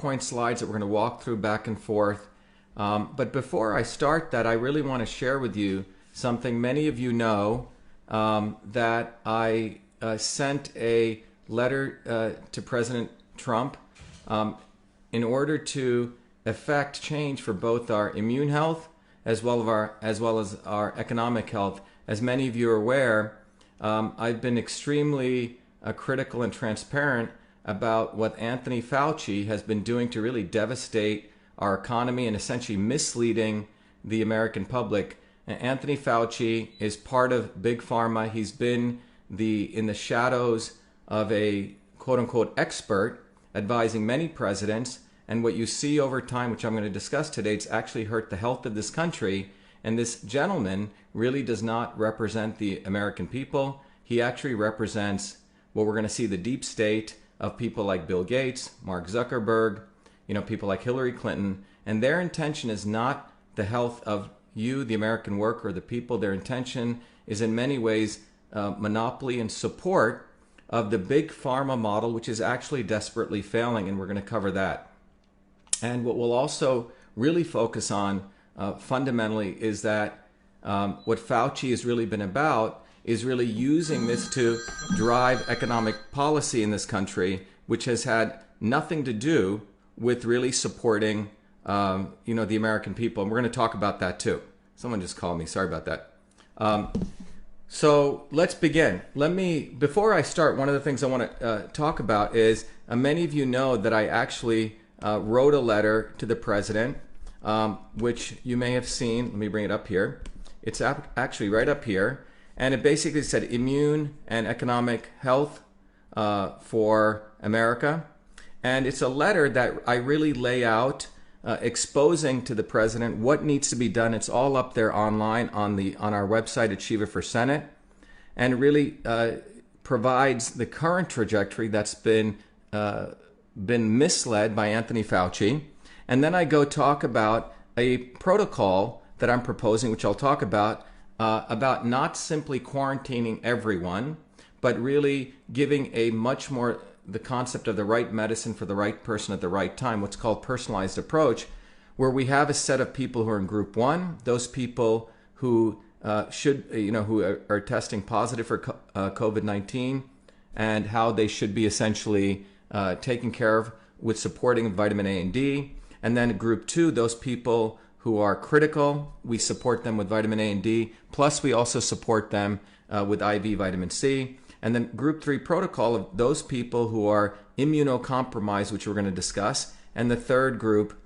PowerPoint slides that we're going to walk through back and forth. But before I start that, I really want to share with you something many of you know, that I sent a letter to President Trump in order to effect change for both our immune health as well as our economic health. As many of you are aware, I've been extremely critical and transparent about what Anthony Fauci has been doing to really devastate our economy and essentially misleading the American public. Anthony Fauci is part of Big Pharma. He's been in the shadows of a quote-unquote expert advising many presidents. And what you see over time, which I'm going to discuss today, it's actually hurt the health of this country. And this gentleman really does not represent the American people. He actually represents what we're going to see, the deep state of people like Bill Gates, Mark Zuckerberg, people like Hillary Clinton. And their intention is not the health of you, the American worker, the people. Their intention is in many ways monopoly and support of the big pharma model, which is actually desperately failing. And we're going to cover that. And what we'll also really focus on fundamentally is that what Fauci has really been about is really using this to drive economic policy in this country, which has had nothing to do with really supporting the American people. And we're going to talk about that too. Someone just called me. Sorry about that. So let's begin. Before I start, one of the things I want to talk about is many of you know that I actually wrote a letter to the president, which you may have seen. Let me bring it up here. It's actually right up here. And it basically said immune and economic health for America. And it's a letter that I really lay out exposing to the president what needs to be done. It's all up there online on our website at Shiva for Senate, and really provides the current trajectory that's been misled by Anthony Fauci. And then I go talk about a protocol that I'm proposing, which I'll talk about not simply quarantining everyone, but really giving a much more the concept of the right medicine for the right person at the right time, what's called personalized approach, where we have a set of people who are in group one, those people who who are testing positive for COVID-19, and how they should be essentially taken care of with supporting vitamin A and D. And then group two, those people who are critical, we support them with vitamin A and D, plus we also support them with IV vitamin C. And then group three protocol of those people who are immunocompromised, which we're going to discuss, and the third group,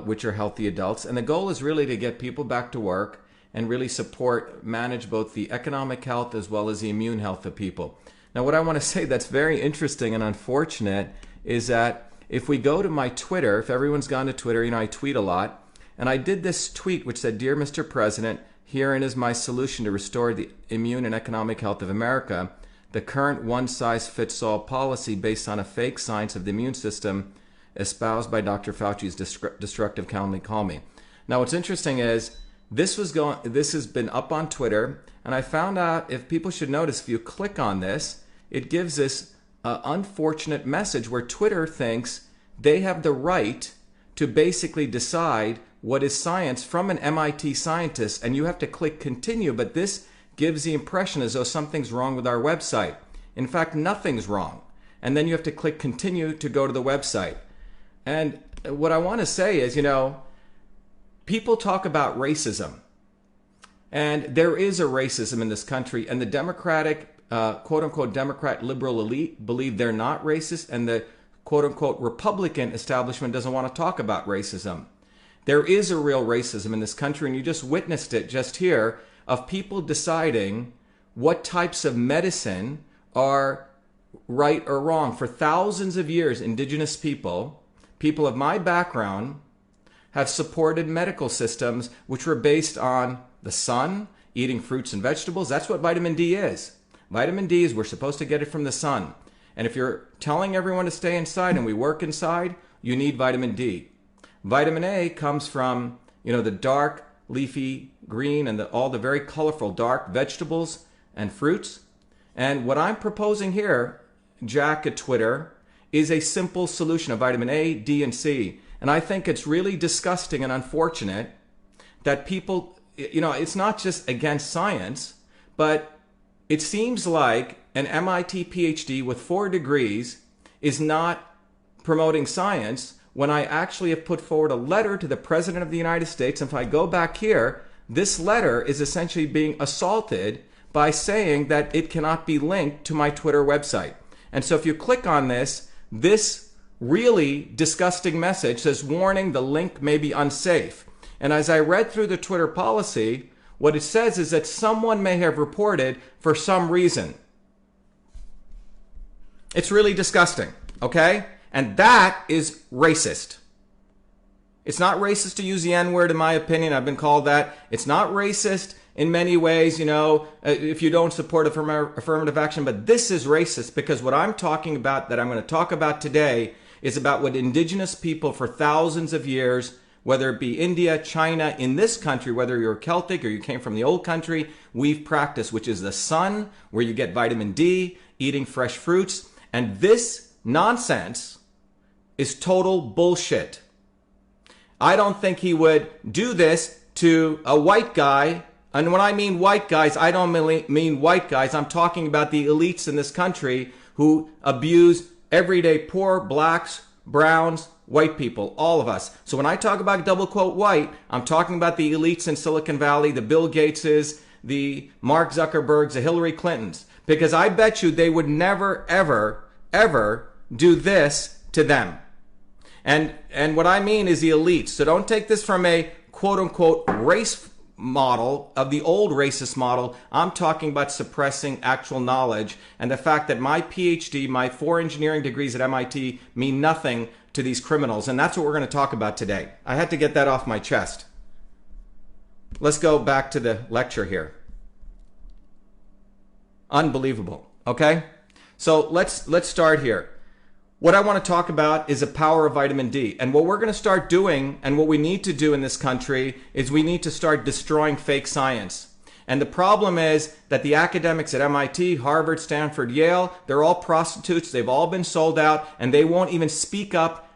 which are healthy adults. And the goal is really to get people back to work and really manage both the economic health as well as the immune health of people. Now, what I want to say that's very interesting and unfortunate is that if we go to my Twitter, if everyone's gone to Twitter, I tweet a lot, and I did this tweet which said, "Dear Mr. President, herein is my solution to restore the immune and economic health of America. The current one-size-fits-all policy based on a fake science of the immune system espoused by Dr. Fauci's destructive call me." Now, what's interesting is this has been up on Twitter, and I found out, if people should notice, if you click on this, it gives this unfortunate message where Twitter thinks they have the right to basically decide what is science from an MIT scientist, and you have to click continue, but this gives the impression as though something's wrong with our website. In fact, nothing's wrong. And then you have to click continue to go to the website. And what I want to say is, people talk about racism. And there is a racism in this country, and the Democratic, quote-unquote Democrat liberal elite believe they're not racist, and the quote-unquote Republican establishment doesn't want to talk about racism. There is a real racism in this country, and you just witnessed it just here, of people deciding what types of medicine are right or wrong. For thousands of years, indigenous people of my background, have supported medical systems which were based on the sun, eating fruits and vegetables. That's what vitamin D is. Vitamin D is, we're supposed to get it from the sun. And if you're telling everyone to stay inside and we work inside, you need vitamin D. Vitamin A comes from, the dark, leafy green and all the very colorful dark vegetables and fruits. And what I'm proposing here, Jack at Twitter, is a simple solution of vitamin A, D, and C. And I think it's really disgusting and unfortunate that people, it's not just against science, but it seems like an MIT PhD with 4 degrees is not promoting science when I actually have put forward a letter to the President of the United States. And if I go back here, this letter is essentially being assaulted by saying that it cannot be linked to my Twitter website. And so if you click on this really disgusting message says, warning, the link may be unsafe. And as I read through the Twitter policy, what it says is that someone may have reported for some reason. It's really disgusting, okay? And that is racist. It's not racist to use the N-word, in my opinion. I've been called that. It's not racist in many ways, if you don't support affirmative action. But this is racist because what I'm talking about, that I'm going to talk about today, is about what indigenous people for thousands of years, whether it be India, China, in this country, whether you're Celtic or you came from the old country, we've practiced, which is the sun, where you get vitamin D, eating fresh fruits. And this nonsense is total bullshit. I don't think he would do this to a white guy. And when I mean white guys, I don't mean white guys. I'm talking about the elites in this country who abuse everyday poor blacks, browns, white people, all of us. So when I talk about double quote white, I'm talking about the elites in Silicon Valley, the Bill Gateses, the Mark Zuckerbergs, the Hillary Clintons. Because I bet you they would never, ever, ever do this to them. And what I mean is the elites. So don't take this from a quote-unquote race model of the old racist model. I'm talking about suppressing actual knowledge and the fact that my PhD, my 4 engineering degrees at MIT mean nothing to these criminals. And that's what we're going to talk about today. I had to get that off my chest. Let's go back to the lecture here. Unbelievable. Okay? So let's start here. What I want to talk about is the power of vitamin D. And what we're going to start doing, and what we need to do in this country, is we need to start destroying fake science. And the problem is that the academics at MIT, Harvard, Stanford, Yale, they're all prostitutes. They've all been sold out, and they won't even speak up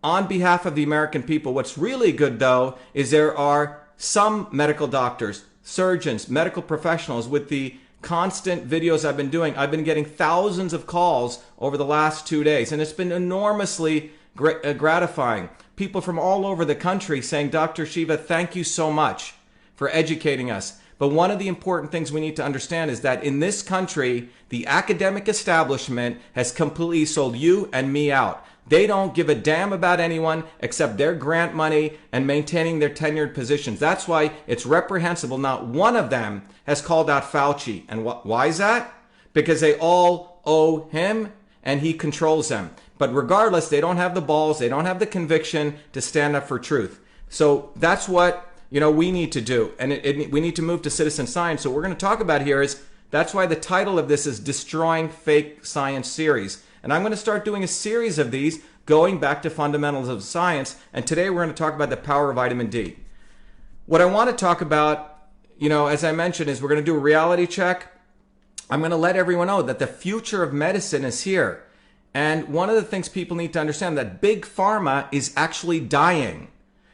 on behalf of the American people. What's really good, though, is there are some medical doctors, surgeons, medical professionals with the constant videos I've been doing. I've been getting thousands of calls over the last 2 days, and it's been enormously gratifying. People from all over the country saying, Dr. Shiva, thank you so much for educating us. But one of the important things we need to understand is that in this country, the academic establishment has completely sold you and me out. They don't give a damn about anyone except their grant money and maintaining their tenured positions. That's why it's reprehensible. Not one of them has called out Fauci. And why is that? Because they all owe him and he controls them. But regardless, they don't have the balls, they don't have the conviction to stand up for truth. So that's what we need to do. And we need to move to citizen science. So what we're going to talk about here is, that's why the title of this is Destroying Fake Science Series. And I'm going to start doing a series of these going back to fundamentals of science. And today we're going to talk about the power of vitamin D. What I want to talk about, as I mentioned, is we're going to do a reality check. I'm going to let everyone know that the future of medicine is here. And one of the things people need to understand, that big pharma is actually dying.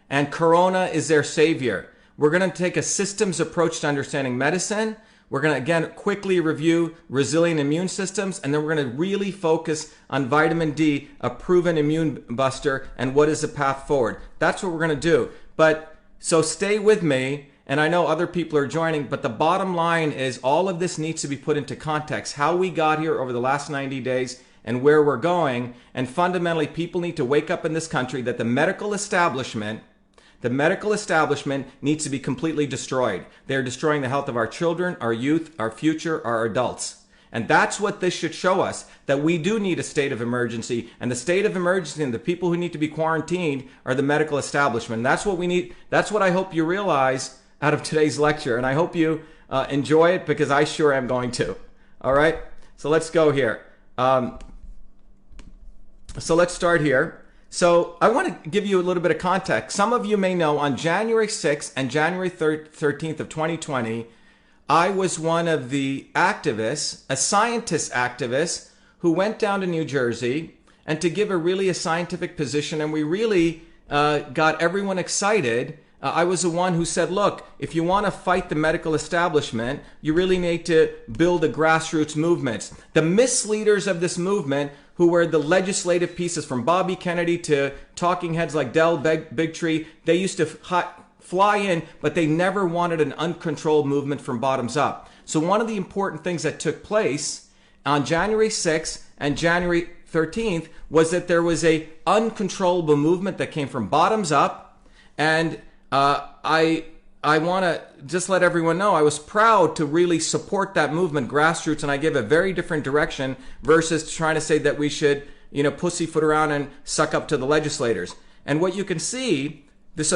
And corona is their savior. We're going to take a systems approach to understanding medicine. We're going to, again, quickly review resilient immune systems, and then we're going to really focus on vitamin D, a proven immune buster, and what is the path forward. That's what we're going to do. So stay with me, and I know other people are joining, but the bottom line is all of this needs to be put into context. How we got here over the last 90 days and where we're going, and fundamentally people need to wake up in this country that the medical establishment needs to be completely destroyed. They're destroying the health of our children, our youth, our future, our adults. And that's what this should show us, that we do need a state of emergency. And the state of emergency and the people who need to be quarantined are the medical establishment. And that's what we need. That's what I hope you realize out of today's lecture. And I hope you enjoy it, because I sure am going to. All right? So let's go here. So let's start here. So I want to give you a little bit of context. Some of you may know on January 6th and January 13th of 2020, I was one of the activists, a scientist activist, who went down to New Jersey and to give a scientific position. And we really got everyone excited. I was the one who said, look, if you want to fight the medical establishment, you really need to build a grassroots movement. The misleaders of this movement, who were the legislative pieces from Bobby Kennedy to talking heads like Del Bigtree, they used to fly in, but they never wanted an uncontrolled movement from bottoms up. So one of the important things that took place on January 6th and January 13th was that there was a uncontrollable movement that came from bottoms up. And I want to just let everyone know I was proud to really support that movement, grassroots, and I give a very different direction versus trying to say that we should, pussyfoot around and suck up to the legislators. And what you can see, just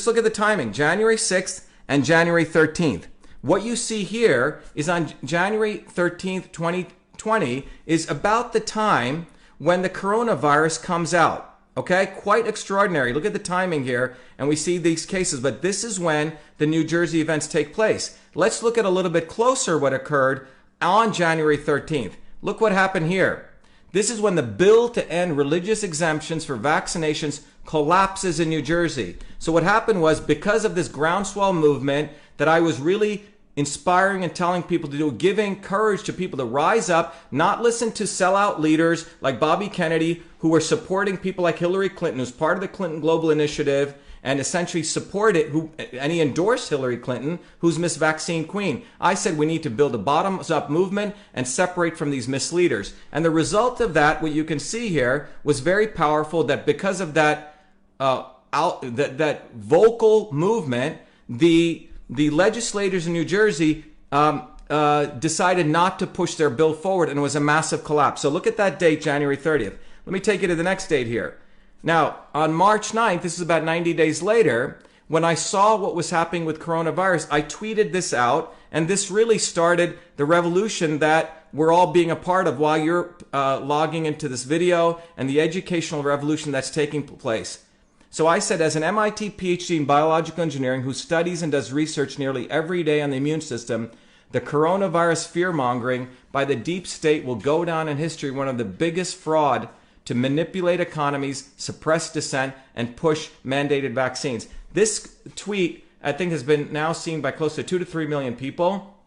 look at the timing, January 6th and January 13th. What you see here is on January 13th, 2020 is about the time when the coronavirus comes out. Okay, quite extraordinary. Look at the timing here, and we see these cases, but this is when the New Jersey events take place. Let's look at a little bit closer what occurred on January 13th. Look what happened here. This is when the bill to end religious exemptions for vaccinations collapses in New Jersey. So what happened was, because of this groundswell movement that I was really inspiring and telling people to do, giving courage to people to rise up, not listen to sellout leaders like Bobby Kennedy, who were supporting people like Hillary Clinton, who's part of the Clinton Global Initiative, and essentially supported, and he endorsed Hillary Clinton, who's Miss Vaccine Queen. I said we need to build a bottoms-up movement and separate from these misleaders. And the result of that, what you can see here, was very powerful, that because of that, that vocal movement, the legislators in New Jersey decided not to push their bill forward, and it was a massive collapse. So look at that date, January 30th. Let me take you to the next date here. Now, on March 9th, this is about 90 days later, when I saw what was happening with coronavirus, I tweeted this out, and this really started the revolution that we're all being a part of while you're logging into this video, and the educational revolution that's taking place. So I said, as an MIT PhD in biological engineering who studies and does research nearly every day on the immune system, the coronavirus fear-mongering by the deep state will go down in history one of the biggest fraud to manipulate economies, suppress dissent, and push mandated vaccines. This tweet, I think, has been now seen by close to 2 to 3 million people.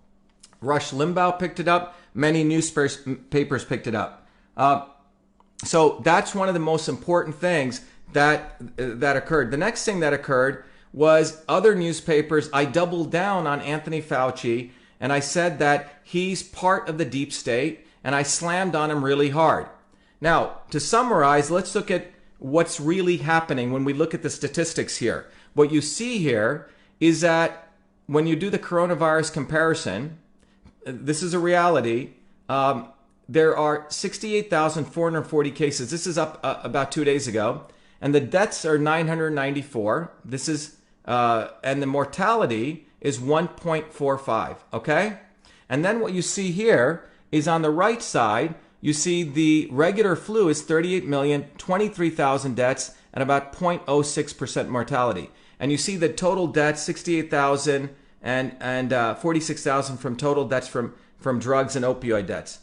Rush Limbaugh picked it up. Many newspapers picked it up. So that's one of the most important things that occurred. The next thing that occurred was other newspapers. I doubled down on Anthony Fauci, and I said that he's part of the deep state, and I slammed on him really hard. Now, to summarize, let's look at what's really happening when we look at the statistics here. What you see here is that when you do the coronavirus comparison, this is a reality. There are 68,440 cases. This is up about 2 days ago. And the deaths are 994. This is, and the mortality is 1.45. Okay? And then what you see here is on the right side, you see the regular flu is 38,023,000 deaths and about 0.06% mortality. And you see the total deaths, 68,000 and 46,000 from total deaths from drugs and opioid deaths.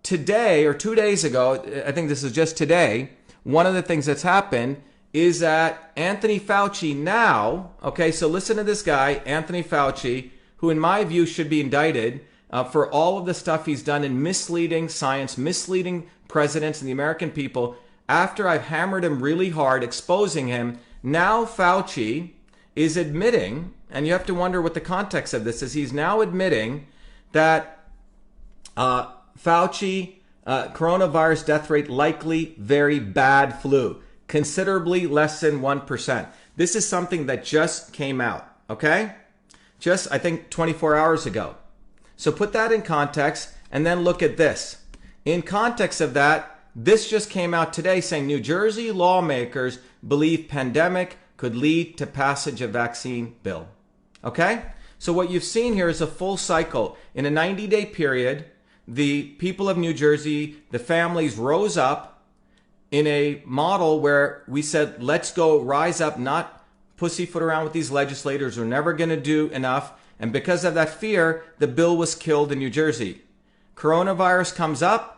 Today, or 2 days ago, I think this is just today, one of the things that's happened is that Anthony Fauci now, okay, so listen to this guy, Anthony Fauci, who in my view should be indicted for all of the stuff he's done in misleading science, misleading presidents and the American people. After I've hammered him really hard, exposing him, now Fauci is admitting, and you have to wonder what the context of this is, he's now admitting that Fauci, coronavirus death rate likely very bad flu, considerably less than 1%. This is something that just came out, okay? Just, I think, 24 hours ago. So put that in context and then look at this. In context of that, this just came out today saying New Jersey lawmakers believe pandemic could lead to passage of vaccine bill. Okay? So what you've seen here is a full cycle. In a 90-day period, the people of New Jersey, the families rose up in a model where we said, let's go rise up, not pussyfoot around with these legislators who are never going to do enough. And because of that fear, the bill was killed in New Jersey. Coronavirus comes up.